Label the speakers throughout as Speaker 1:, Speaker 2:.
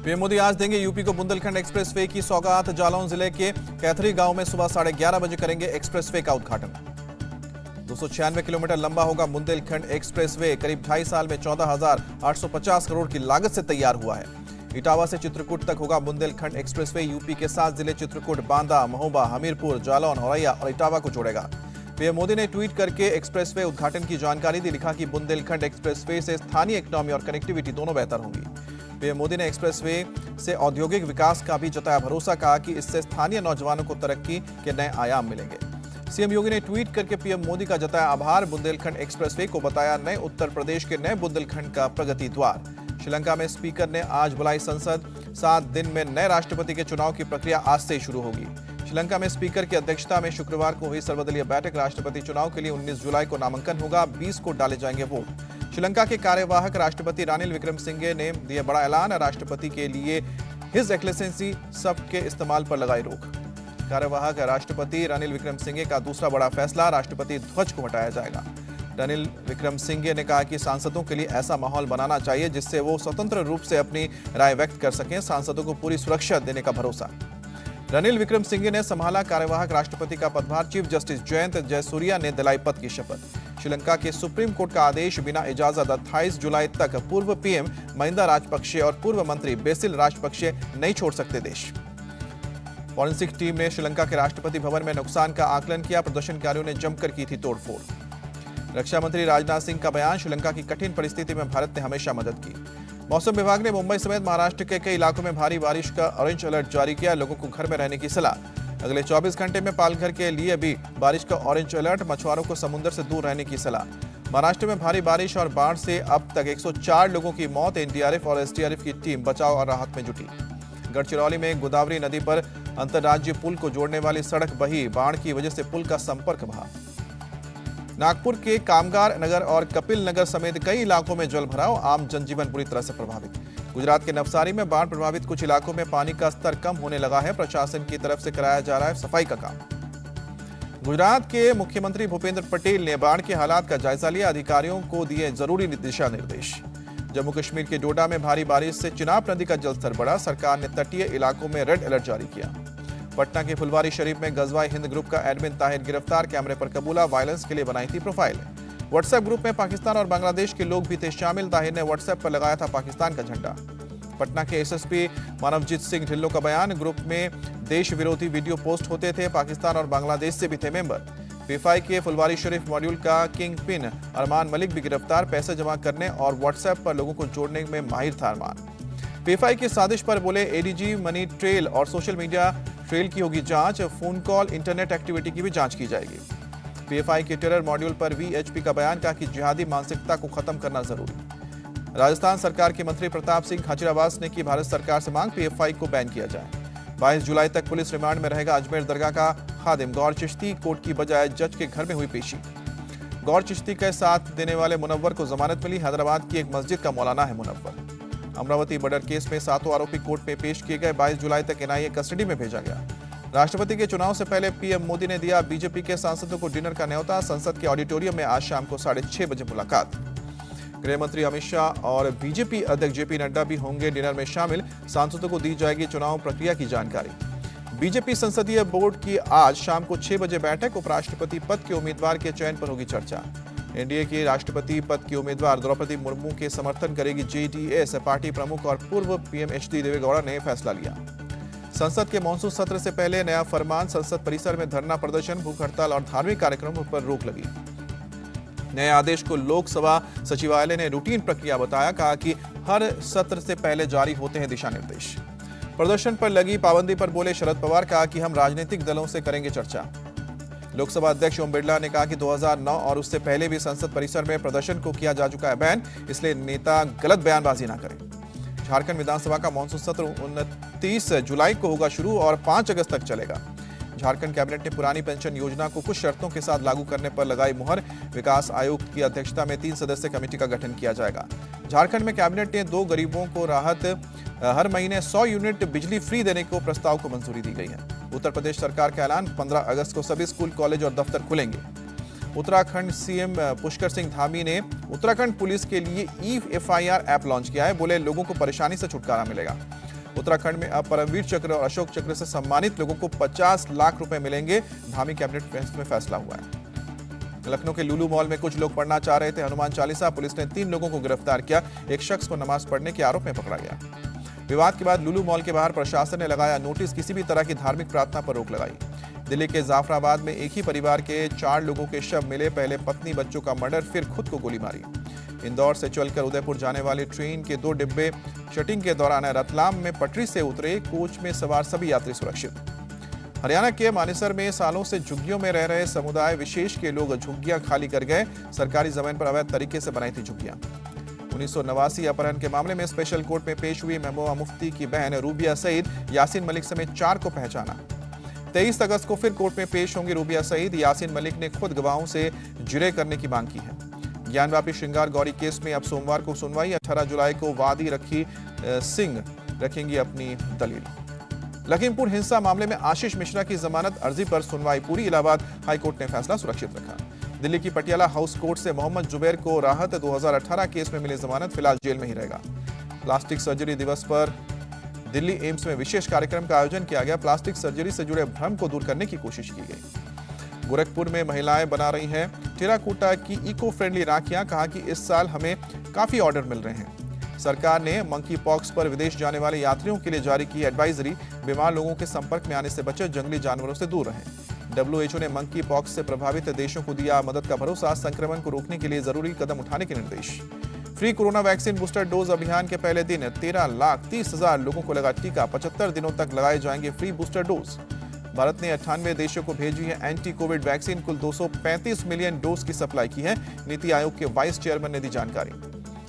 Speaker 1: PM Modi आज देंगे UP को बुंदेलखंड एक्सप्रेसवे की सौगात। जालौन जिले के कैथरी गांव में सुबह 11:30 बजे करेंगे एक्सप्रेसवे का उद्घाटन। 296 किलोमीटर लंबा होगा बुंदेलखंड एक्सप्रेसवे। करीब 2.5 साल में 14,850 करोड़ की लागत से तैयार हुआ है। इटावा से चित्रकूट तक होगा बुंदेलखंड एक्सप्रेसवे। यूपी के 7 जिले चित्रकूट, बांदा, महोबा, हमीरपुर, जालौन, औरैया और इटावा को जोड़ेगा। पीएम मोदी ने ट्वीट करके एक्सप्रेसवे उद्घाटन की जानकारी दी। लिखा कि बुंदेलखंड एक्सप्रेसवे से स्थानीय इकोनॉमी और कनेक्टिविटी दोनों बेहतर होंगी। पीएम मोदी ने एक्सप्रेसवे से औद्योगिक विकास का भी जताया भरोसा। कहा कि इससे स्थानीय नौजवानों को तरक्की के नए आयाम मिलेंगे। सीएम योगी ने ट्वीट करके पीएम मोदी का जताया आभार। बुंदेलखंड एक्सप्रेसवे को बताया नए उत्तर प्रदेश के नए बुंदेलखंड का प्रगति द्वार। श्रीलंका में स्पीकर ने आज बुलाई संसद। 7 दिन में नए राष्ट्रपति के चुनाव की प्रक्रिया आज से शुरू होगी। श्रीलंका में स्पीकर की अध्यक्षता में शुक्रवार को हुई सर्वदलीय बैठक। राष्ट्रपति चुनाव के लिए 19 जुलाई को नामांकन होगा। 20 को डाले जाएंगे वोट। श्रीलंका के कार्यवाहक राष्ट्रपति रानिल विक्रमसिंघे ने दिया बड़ा ऐलान। राष्ट्रपति के लिए हिज एक्सेलेंसी शब्द के इस्तेमाल पर लगाई रोक। कार्यवाहक राष्ट्रपति रानिल विक्रमसिंघे का दूसरा बड़ा फैसला, राष्ट्रपति ध्वज को हटाया जाएगा। रानिल विक्रमसिंघे ने कहा कि सांसदों के लिए ऐसा माहौल बनाना चाहिए जिससे वो स्वतंत्र रूप से अपनी राय व्यक्त कर सकें। सांसदों को पूरी सुरक्षा देने का भरोसा। रानिल विक्रमसिंघे ने संभाला कार्यवाहक राष्ट्रपति का पदभार। चीफ जस्टिस जयंत जयसूर्या ने दिलाई पद की शपथ। श्रीलंका के सुप्रीम कोर्ट का आदेश, बिना इजाजत 28 जुलाई तक पूर्व पीएम महिंदा राजपक्षे और पूर्व मंत्री बेसिल राजपक्षे नहीं छोड़ सकते देश। फॉरेंसिक टीम ने श्रीलंका के राष्ट्रपति भवन में नुकसान का आकलन किया। प्रदर्शनकारियों ने जमकर की थी तोड़फोड़। रक्षा मंत्री राजनाथ सिंह का बयान, श्रीलंका की कठिन परिस्थिति में भारत ने हमेशा मदद की। मौसम विभाग ने मुंबई समेत महाराष्ट्र के कई इलाकों में भारी बारिश का ऑरेंज अलर्ट जारी किया। लोगों को घर में रहने की सलाह। अगले 24 घंटे में पालघर के लिए भी बारिश का ऑरेंज अलर्ट। मछुआरों को समुद्र से दूर रहने की सलाह। महाराष्ट्र में भारी बारिश और बाढ़ से अब तक 104 लोगों की मौत। एनडीआरएफ और एसडीआरएफ की टीम बचाव और राहत में जुटी। गढ़चिरौली में गोदावरी नदी पर अंतर्राज्यीय पुल को जोड़ने वाली सड़क बही। बाढ़ की वजह से पुल का संपर्क बहा। नागपुर के कामगार नगर और कपिल नगर समेत कई इलाकों में जल भराव। आम जनजीवन बुरी तरह से प्रभावित। गुजरात के नवसारी में बाढ़ प्रभावित कुछ इलाकों में पानी का स्तर कम होने लगा है। प्रशासन की तरफ से कराया जा रहा है सफाई का काम। गुजरात के मुख्यमंत्री भूपेंद्र पटेल ने बाढ़ के हालात का जायजा लिया। अधिकारियों को दिए जरूरी दिशा निर्देश। जम्मू कश्मीर के डोडा में भारी बारिश से चिनाब नदी का जलस्तर बढ़ा। सरकार ने तटीय इलाकों में रेड अलर्ट जारी किया। पटना के फुलवारी शरीफ में गजवा हिंद ग्रुप का एडमिन ताहिर गिरफ्तार। कैमरे पर कबूला, वायलेंस के लिए बनाई थी प्रोफाइल। व्हाट्सएप ग्रुप में पाकिस्तान और बांग्लादेश के लोग भी थे शामिल। ताहिर ने व्हाट्सएप पर लगाया था पाकिस्तान का झंडा। पटना के एसएसपी मानवजीत सिंह ढिल्लों का बयान, ग्रुप में देश विरोधी वीडियो पोस्ट होते थे। पाकिस्तान और बांग्लादेश से भी थे मेंबर। पीएफआई के फुलवारी शरीफ मॉड्यूल का किंग पिन अरमान मलिक भी गिरफ्तार। पैसे जमा करने और व्हाट्सएप पर लोगों को जोड़ने में माहिर था अरमान। पीएफआई की साजिश पर बोले एडीजी, मनी ट्रेल और सोशल मीडिया ट्रेल की होगी जांच। फोन कॉल, इंटरनेट एक्टिविटी की भी जांच की जाएगी। पीएफआई के टेरर मॉड्यूल पर वीएचपी का बयान, कहा कि जिहादी मानसिकता को खत्म करना जरूरी। राजस्थान सरकार के मंत्री प्रताप सिंह खाचरियावास ने की भारत सरकार से मांग, पीएफआई को बैन किया जाए। 22 जुलाई तक पुलिस रिमांड में रहेगा अजमेर दरगाह का खादिम गौर चिश्ती। कोर्ट की बजाय जज के घर में हुई पेशी। गौर चिश्ती का साथ देने वाले मुनव्वर को जमानत मिली। हैदराबाद की एक मस्जिद का मौलाना है मुनव्वर। अमरावती मर्डर केस में 7 आरोपी कोर्ट में पेश किए गए। 22 जुलाई तक एनआईए कस्टडी में भेजा गया। राष्ट्रपति के चुनाव से पहले पीएम मोदी ने दिया बीजेपी के सांसदों को डिनर का न्योता। संसद के ऑडिटोरियम में आज शाम को 6:30 बजे मुलाकात। गृह मंत्री अमित शाह और बीजेपी अध्यक्ष जेपी नड्डा भी होंगे डिनर में शामिल। सांसदों को दी जाएगी चुनाव प्रक्रिया की जानकारी। बीजेपी संसदीय बोर्ड की आज शाम को 6 बजे बैठक। उपराष्ट्रपति पद के उम्मीदवार के चयन पर होगी चर्चा। एनडीए के राष्ट्रपति पद की उम्मीदवार द्रौपदी मुर्मू के समर्थन करेगी जेडीएस। पार्टी प्रमुख और पूर्व पीएम एचडी देवेगौड़ा ने फैसला लिया। संसद के मॉनसून सत्र से पहले नया फरमान। संसद परिसर में धरना प्रदर्शन, भूख हड़ताल और धार्मिक कार्यक्रमों पर रोक लगी। नए आदेश को लोकसभा सचिवालय ने रूटीन प्रक्रिया बताया। कहा कि हर सत्र से पहले जारी होते हैं दिशा निर्देश। प्रदर्शन पर लगी पाबंदी पर बोले शरद पवार। कहा कि हम राजनीतिक दलों से करेंगे चर्चा। लोकसभा अध्यक्ष ओम बिरला ने कहा कि 2009 और उससे पहले भी संसद परिसर में प्रदर्शन को किया जा चुका है बैन, इसलिए नेता गलत बयानबाजी ना करें। झारखंड विधानसभा का मॉनसून सत्र 29 जुलाई को होगा शुरू और 5 अगस्त तक चलेगा। झारखंड कैबिनेट ने पुरानी पेंशन योजना को कुछ शर्तों के साथ लागू करने पर लगाई मुहर। विकास आयुक्त की अध्यक्षता में 3 सदस्यीय कमेटी का गठन किया जाएगा। झारखंड में कैबिनेट ने 2 गरीबों को राहत, हर महीने 100 यूनिट बिजली फ्री देने को प्रस्ताव को मंजूरी दी गई है। उत्तर प्रदेश सरकार का ऐलान, 15 अगस्त को सभी स्कूल, कॉलेज और दफ्तर खुलेंगे। उत्तराखंड सीएम पुष्कर सिंह धामी ने उत्तराखंड पुलिस के लिए ई-FIR ऐप लॉन्च किया है। बोले लोगों को परेशानी से छुटकारा मिलेगा। उत्तराखंड में अब परमवीर चक्र और अशोक चक्र से सम्मानित लोगों को 50 लाख रुपए मिलेंगे। धामी कैबिनेट में फैसला हुआ है। लखनऊ के लुलु मॉल में कुछ लोग पढ़ना चाह रहे थे हनुमान चालीसा। पुलिस ने 3 लोगों को गिरफ्तार किया। एक शख्स को नमाज पढ़ने के आरोप में पकड़ा गया। विवाद के बाद लुलु मॉल के बाहर प्रशासन ने लगाया नोटिस, किसी भी तरह की धार्मिक प्रार्थना पर रोक लगाई। दिल्ली के जाफराबाद में एक ही परिवार के 4 लोगों के शव मिले। पहले पत्नी बच्चों का मर्डर, फिर खुद को गोली मारी। इंदौर से चलकर उदयपुर जाने वाली ट्रेन के 2 डिब्बे शटिंग के दौरान रतलाम में पटरी से उतरे। कोच में सवार सभी यात्री सुरक्षित। हरियाणा के मानेसर में सालों से झुग्गियों में रह रहे समुदाय विशेष के लोग झुग्गियां खाली कर गए। सरकारी जमीन पर अवैध तरीके से बनाई थी झुग्गियां। 1989 अपहरण के मामले में स्पेशल कोर्ट में पेश हुई महबूबा मुफ्ती की बहन रूबिया सईद। यासीन मलिक समेत 4 को पहचाना। 23 अगस्त को फिर कोर्ट में पेश होंगी रूबिया सईद। यासीन मलिक ने खुद गवाहों से जिरह करने की मांग की है। ज्ञानवापी श्रृंगार गौरी केस में अब सोमवार को सुनवाई। 18 जुलाई को वादी रखी सिंह रखेंगी अपनी दलील। लखीमपुर हिंसा मामले में आशीष मिश्रा की जमानत अर्जी पर सुनवाई पूरी। इलाहाबाद हाईकोर्ट ने फैसला सुरक्षित रखा। दिल्ली की पटियाला हाउस कोर्ट से मोहम्मद जुबैर को राहत। 2018 केस में मिली जमानत, फिलहाल जेल में ही रहेगा। प्लास्टिक सर्जरी दिवस पर दिल्ली एम्स में विशेष कार्यक्रम का आयोजन किया गया। प्लास्टिक सर्जरी से जुड़े भ्रम को दूर करने की कोशिश की गई। गोरखपुर में महिलाएं बना रही हैं टेराकोटा की इको फ्रेंडली राखियां। कहा कि इस साल हमें काफी ऑर्डर मिल रहे हैं। सरकार ने मंकी पॉक्स पर विदेश जाने वाले यात्रियों के लिए जारी की एडवाइजरी। बीमार लोगों के संपर्क में आने से बचे, जंगली जानवरों से दूर रहें। WHO ने मंकी पॉक्स से प्रभावित देशों को दिया मदद का भरोसा। संक्रमण को रोकने के लिए जरूरी कदम उठाने के निर्देश। Free corona vaccine booster dose अभियान के पहले दिन 13,30,000 लोगों को लगा टीका। 75 दिनों तक लगाए जाएंगे फ्री बूस्टर डोज। भारत ने 98 देशों को भेजी है एंटी कोविड वैक्सीन। कुल 235 मिलियन डोज की सप्लाई की है। नीति आयोग के वाइस चेयरमैन ने दी जानकारी।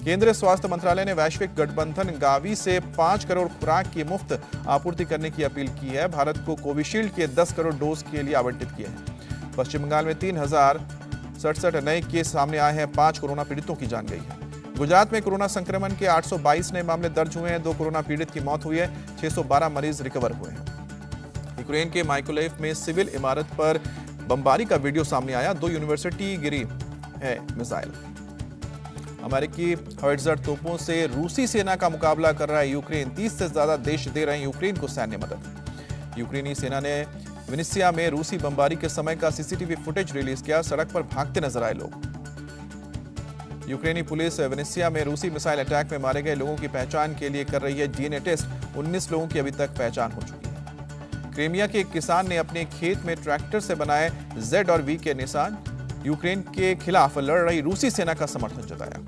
Speaker 1: केंद्रीय स्वास्थ्य मंत्रालय ने वैश्विक गठबंधन गावी से 5 करोड़ खुराक की मुफ्त आपूर्ति करने की अपील की है। भारत को कोविशील्ड के 10 करोड़ डोज के लिए आवंटित किए हैं। पश्चिम बंगाल में 3067 नए केस सामने आए हैं। 5 कोरोना पीड़ितों की जान गई है। गुजरात में कोरोना संक्रमण के 822 नए मामले दर्ज हुए हैं। 2 कोरोना पीड़ित की मौत हुई है। 612 मरीज रिकवर हुए हैं। यूक्रेन के माइकोलेव में सिविल इमारत पर बमबारी का वीडियो सामने आया। 2 यूनिवर्सिटी गिरी है मिसाइल। अमेरिकी हॉविट्जर तोपों से रूसी सेना का मुकाबला कर रहा है यूक्रेन। 30 से ज्यादा देश दे रहे हैं यूक्रेन को सैन्य मदद। यूक्रेनी सेना ने विनिसिया में रूसी बमबारी के समय का सीसीटीवी फुटेज रिलीज किया। सड़क पर भागते नजर आए लोग। यूक्रेनी पुलिस विनिसिया में रूसी मिसाइल अटैक में मारे गए लोगों की पहचान के लिए कर रही है डीएनए टेस्ट। 19 लोगों की अभी तक पहचान हो चुकी है। क्रीमिया के एक किसान ने अपने खेत में ट्रैक्टर से बनाए Z और V के निशान। यूक्रेन के खिलाफ लड़ रही रूसी सेना का समर्थन जताया।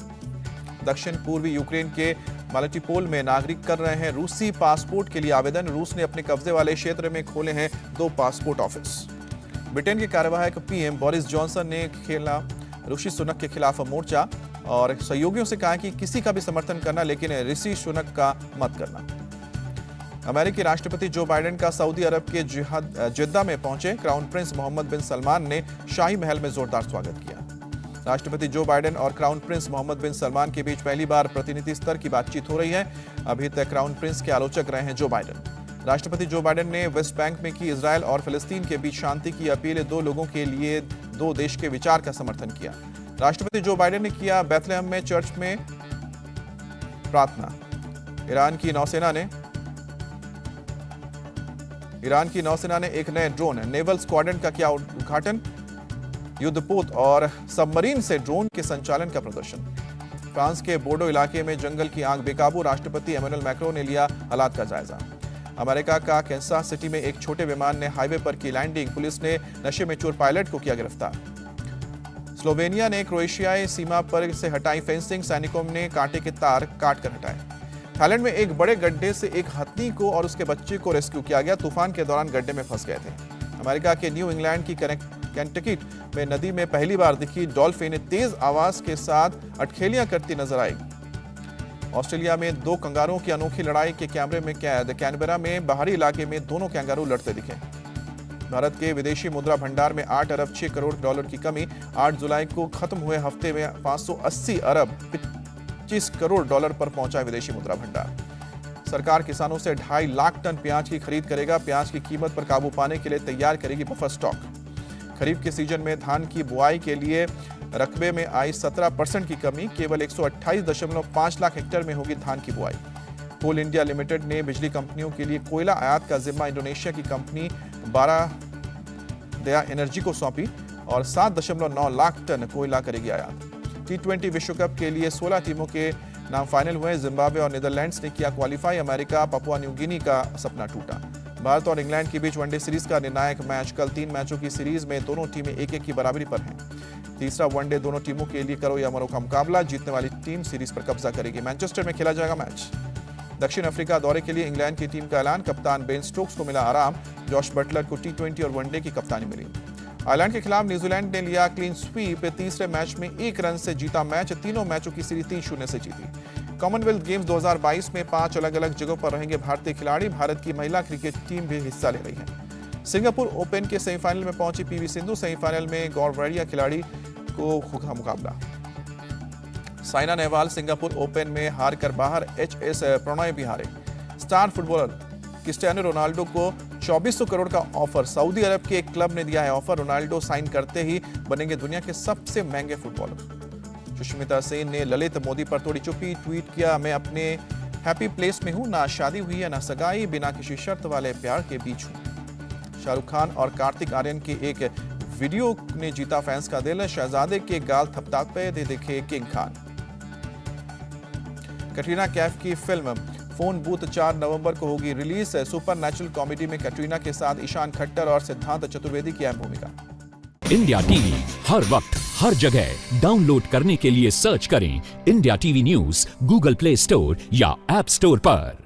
Speaker 1: दक्षिण पूर्वी यूक्रेन के मालिटिपोल में नागरिक कर रहे हैं रूसी पासपोर्ट के लिए आवेदन। रूस ने अपने कब्जे वाले क्षेत्र में खोले हैं 2 पासपोर्ट ऑफिस। ब्रिटेन के कार्यवाहक पीएम बोरिस जॉनसन ने खेला ऋषि सुनक के खिलाफ मोर्चा और सहयोगियों से कहा कि किसी का भी समर्थन करना, लेकिन ऋषि सुनक का मत करना। अमेरिकी राष्ट्रपति जो बाइडेन का सऊदी अरब के जिद्दा में पहुंचे क्राउन प्रिंस मोहम्मद बिन सलमान ने शाही महल में जोरदार स्वागत किया। राष्ट्रपति जो बाइडेन और क्राउन प्रिंस मोहम्मद बिन सलमान के बीच पहली बार प्रतिनिधि स्तर की बातचीत हो रही है। अभी तक क्राउन प्रिंस के आलोचक रहे हैं जो बाइडेन। राष्ट्रपति जो बाइडेन ने वेस्ट बैंक में की इजरायल और फिलिस्तीन के बीच शांति की अपील। 2 लोगों के लिए 2 देश के विचार का समर्थन किया। राष्ट्रपति जो बाइडेन ने किया बेथलेहम में चर्च में प्रार्थना। ईरान की नौसेना ने एक नए ड्रोन नेवल स्क्वाड्रन का किया उद्घाटन। युद्धपोत और सबमरीन से ड्रोन के संचालन का प्रदर्शन। फ्रांस के बोर्डो इलाके में जंगल की आग बेकाबू। राष्ट्रपति इमैनुअल मैक्रोन ने लिया हालात का जायजा। अमेरिका का कैंसास सिटी में एक छोटे विमान ने हाईवे पर की लैंडिंग। पुलिस ने नशे में चोर पायलट को किया गिरफ्तार। स्लोवेनिया ने क्रोएशियाई सीमा पर से हटाई फेंसिंग। सैनिकों ने कांटे के तार काट कर हटाए। थाईलैंड में एक बड़े गड्ढे से एक हाथी को और उसके बच्चे को रेस्क्यू किया गया। तूफान के दौरान गड्ढे में फंस गए थे। अमेरिका के न्यू इंग्लैंड की केंटकी में नदी में पहली बार दिखी डॉल्फिन। तेज आवाज के साथ अटखेलियां करती नजर आई। ऑस्ट्रेलिया में 2 कंगारुओं की अनोखी लड़ाई के कैमरे में कैद। कैनबरा में बाहरी इलाके में दोनों कैंगारू लड़ते दिखे। भारत के विदेशी मुद्रा भंडार में 8 अरब 6 करोड़ डॉलर की कमी। 8 जुलाई को खत्म हुए हफ्ते में 580 अरब 25 करोड़ डॉलर पर पहुंचा विदेशी मुद्रा भंडार। सरकार किसानों से 2.5 लाख टन प्याज की खरीद करेगा। प्याज की कीमत पर काबू पाने के लिए तैयार करेगी बफर स्टॉक। खरीफ के सीजन में धान की बुआई के लिए रकबे में आई 17% की कमी। केवल 128.5 लाख हेक्टेयर में होगी धान की बुआई। कोल इंडिया लिमिटेड ने बिजली कंपनियों के लिए कोयला आयात का जिम्मा इंडोनेशिया की कंपनी बारादया एनर्जी को सौंपी और 7.9 लाख टन कोयला करेगी आयात। T20 विश्व कप के लिए 16 टीमों के नाम फाइनल हुए। जिम्बाब्वे और नीदरलैंड्स ने किया qualify. America Papua New Guinea का सपना टूटा। भारत और इंग्लैंड के बीच वनडे सीरीज का निर्णायक मैच कल। 3 मैचों की सीरीज में दोनों टीमें 1-1 की बराबरी पर हैं। तीसरा वनडे दोनों टीमों के लिए करो या मरो का मुकाबला। जीतने वाली टीम सीरीज पर कब्जा करेगी। मैनचेस्टर में खेला जाएगा मैच। दक्षिण अफ्रीका दौरे के लिए इंग्लैंड की टीम का ऐलान। कप्तान बेन स्टोक्स को मिला आराम। जॉश बटलर को T20 और वनडे की कप्तानी मिली। आयरलैंड के खिलाफ न्यूजीलैंड ने लिया क्लीन स्वीप। तीसरे मैच में 1 रन से जीता मैच। तीनों मैचों की सीरीज 3-0 से जीती। कॉमनवेल्थ गेम्स 2022 में 5 अलग अलग जगहों पर रहेंगे भारतीय खिलाड़ी। भारत की महिला क्रिकेट टीम भी हिस्सा ले रही है। सिंगापुर ओपन के सेमीफाइनल में पहुंची पीवी सिंधु। सेमीफाइनल में गौरवरिया खिलाड़ी को होगा मुकाबला। साइना नेहवाल सिंगापुर ओपन में हार कर बाहर। HS प्रणय भी हारे। स्टार फुटबॉलर क्रिस्टियानो रोनाल्डो को 2400 करोड़ का ऑफर। सऊदी अरब के एक क्लब ने दिया है ऑफर। रोनाल्डो साइन करते ही बनेंगे दुनिया के सबसे महंगे फुटबॉलर। सुष्मिता सेन ने ललित मोदी पर थोड़ी चुप्पी। ट्वीट किया, मैं अपने हैप्पी प्लेस में हूं। ना शादी हुई है ना सगाई। बिना किसी शर्त वाले प्यार के बीच हूं। शाहरुख खान और कार्तिक आर्यन के एक वीडियो ने जीता फैंस का दिल। शहजादे के गाल थपथापे दे दिखे किंग खान। कटरीना कैफ की फिल्म फोन बूथ 4 नवंबर को होगी रिलीज। सुपर नेचुरल कॉमेडी में कटरीना के साथ ईशान खट्टर और सिद्धांत चतुर्वेदी की अहम भूमिका।
Speaker 2: इंडिया टीवी हर वक्त हर जगह डाउनलोड करने के लिए सर्च करें India TV news Google play store या ऐप स्टोर पर।